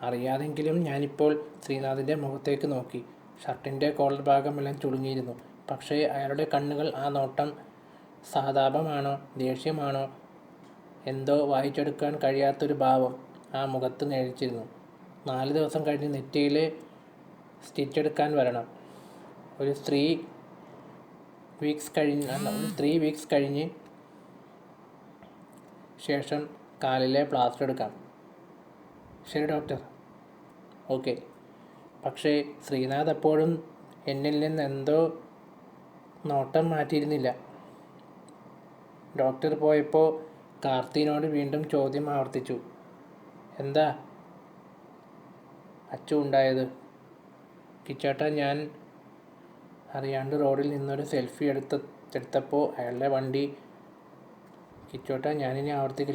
അറിയാതെങ്കിലും ഞാനിപ്പോൾ ശ്രീനാഥിൻ്റെ മുഖത്തേക്ക് നോക്കി. ഷർട്ടിൻ്റെ കോളർ ഭാഗമെല്ലാം ചുളുങ്ങിയിരുന്നു. പക്ഷേ അയാളുടെ കണ്ണുകൾ, ആ നോട്ടം സഹതാപമാണോ ദേഷ്യമാണോ എന്തോ വായിച്ചെടുക്കാൻ കഴിയാത്തൊരു ഭാവം ആ മുഖത്ത് നിഴലിച്ചിരുന്നു. 4 ദിവസം കഴിഞ്ഞ് നെറ്റിയിൽ സ്റ്റിച്ചെടുക്കാൻ വരണം. ഒരു 3 വീക്സ് കഴിഞ്ഞ് ശേഷം കാലിലെ പ്ലാസ്റ്റർ എടുക്കാം. ശരി ഡോക്ടർ. ഓക്കെ. പക്ഷേ ശ്രീനാഥ് അപ്പോഴും എന്നിൽ നിന്ന് എന്തോ നോട്ടം മാറ്റിയിരുന്നില്ല. ഡോക്ടർ പോയപ്പോൾ കാർത്തിനോട് വീണ്ടും ചോദ്യം ആവർത്തിച്ചു. എന്താ അച്ചു ഉണ്ടായത്? കിച്ചേട്ടാ, ഞാൻ അറിയാണ്ട് റോഡിൽ നിന്നൊരു സെൽഫി എടുത്തപ്പോൾ അയാളുടെ വണ്ടി. കിച്ചേട്ടാ, ഞാനിനി ആവർത്തിക്കില്ല.